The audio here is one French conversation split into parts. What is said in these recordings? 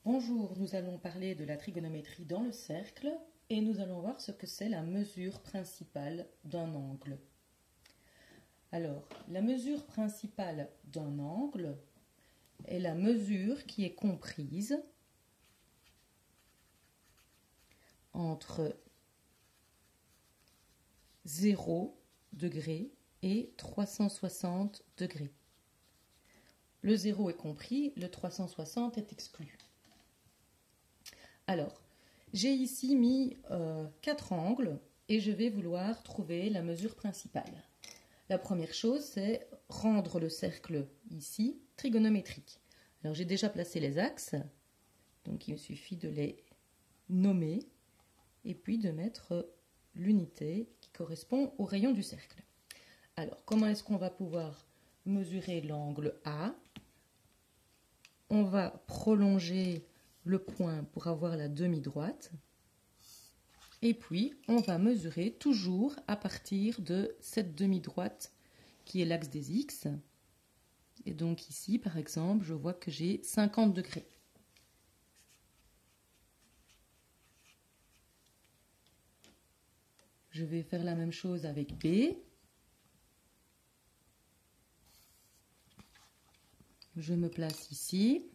Bonjour, nous allons parler de la trigonométrie dans le cercle et nous allons voir ce que c'est la mesure principale d'un angle. Alors, la mesure principale d'un angle est la mesure qui est comprise entre 0 degrés et 360 degrés. Le 0 est compris, le 360 est exclu. Alors, j'ai ici mis 4 angles et je vais vouloir trouver la mesure principale. La première chose, c'est rendre le cercle ici trigonométrique. Alors, j'ai déjà placé les axes, donc il me suffit de les nommer et puis de mettre l'unité qui correspond au rayon du cercle. Alors, comment est-ce qu'on va pouvoir mesurer l'angle A? On va prolonger le point pour avoir la demi-droite. Et puis, on va mesurer toujours à partir de cette demi-droite qui est l'axe des X. Et donc ici, par exemple, je vois que j'ai 50 degrés. Je vais faire la même chose avec B. Je me place ici.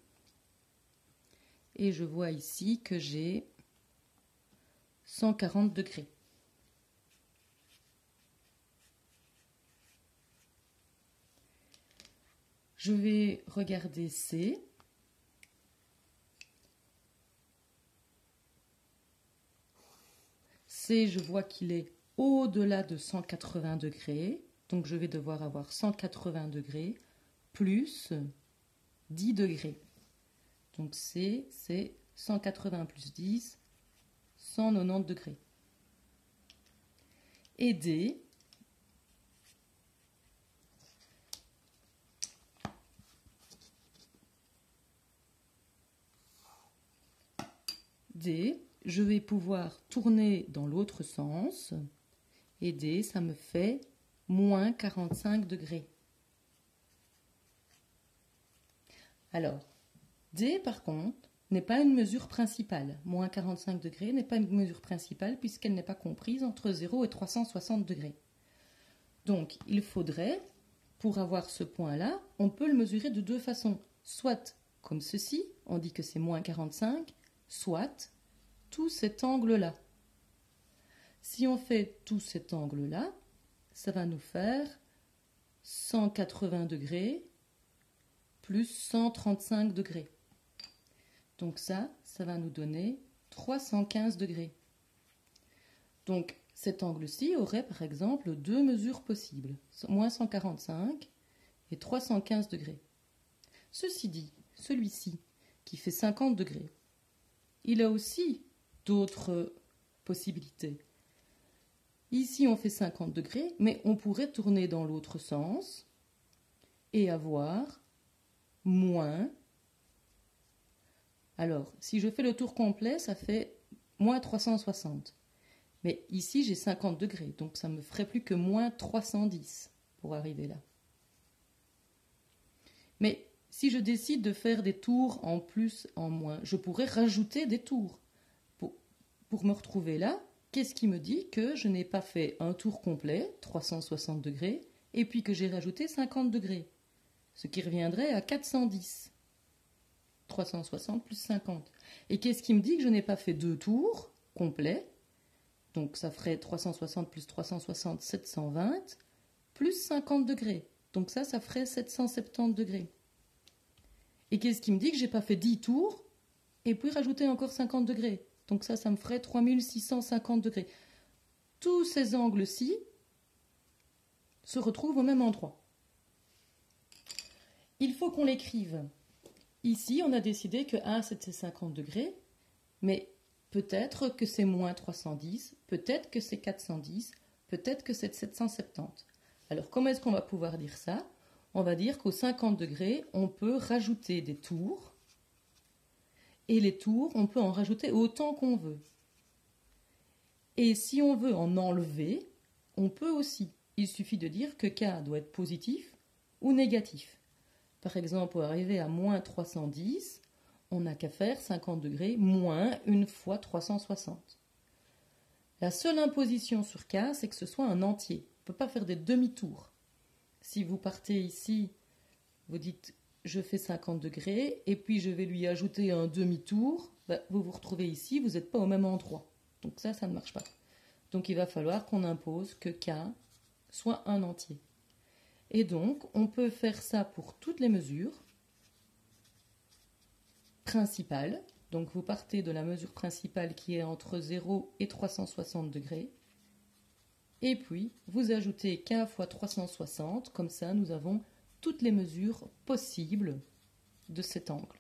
Et je vois ici que j'ai 140 degrés. Je vais regarder C. C, je vois qu'il est au-delà de 180 degrés. Donc je vais devoir avoir 180 degrés plus 10 degrés. Donc C, c'est 180 plus 10, 190 degrés. Et D, je vais pouvoir tourner dans l'autre sens. Et D, ça me fait moins 45 degrés. Alors, D, par contre, n'est pas une mesure principale. Moins 45 degrés n'est pas une mesure principale puisqu'elle n'est pas comprise entre 0 et 360 degrés. Donc, il faudrait, pour avoir ce point-là, on peut le mesurer de deux façons. Soit comme ceci, on dit que c'est moins 45, soit tout cet angle-là. Si on fait tout cet angle-là, ça va nous faire 180 degrés plus 135 degrés. Donc ça va nous donner 315 degrés. Donc cet angle-ci aurait par exemple deux mesures possibles, moins 145 et 315 degrés. Ceci dit, celui-ci qui fait 50 degrés, il a aussi d'autres possibilités. Ici on fait 50 degrés, mais on pourrait tourner dans l'autre sens et avoir moins. Alors, si je fais le tour complet, ça fait moins 360. Mais ici, j'ai 50 degrés, donc ça me ferait plus que moins 310 pour arriver là. Mais si je décide de faire des tours en plus, en moins, je pourrais rajouter des tours. Pour me retrouver là, qu'est-ce qui me dit que je n'ai pas fait un tour complet, 360 degrés, et puis que j'ai rajouté 50 degrés, ce qui reviendrait à 410. 360 plus 50. Et qu'est-ce qui me dit que je n'ai pas fait deux tours complets? Donc ça ferait 360 plus 360, 720, plus 50 degrés. Donc ça ferait 770 degrés. Et qu'est-ce qui me dit que j'ai pas fait 10 tours et puis rajouter encore 50 degrés? Donc ça me ferait 3650 degrés. Tous ces angles-ci se retrouvent au même endroit. Il faut qu'on l'écrive. Ici, on a décidé que A, c'était 50 degrés, mais peut-être que c'est moins 310, peut-être que c'est 410, peut-être que c'est 770. Alors, comment est-ce qu'on va pouvoir dire ça? On va dire qu'aux 50 degrés, on peut rajouter des tours, et les tours, on peut en rajouter autant qu'on veut. Et si on veut en enlever, on peut aussi. Il suffit de dire que K doit être positif ou négatif. Par exemple, pour arriver à moins 310, On n'a qu'à faire 50 degrés moins 1 fois 360. La seule imposition sur K, c'est que ce soit un entier. On ne peut pas faire des demi-tours. Si vous partez ici, vous dites je fais 50 degrés et puis je vais lui ajouter un demi-tour, vous vous retrouvez ici, vous n'êtes pas au même endroit. Donc ça ne marche pas. Donc il va falloir qu'on impose que K soit un entier. Et donc on peut faire ça pour toutes les mesures principales. Donc vous partez de la mesure principale qui est entre 0 et 360 degrés. Et puis vous ajoutez K fois 360, comme ça nous avons toutes les mesures possibles de cet angle.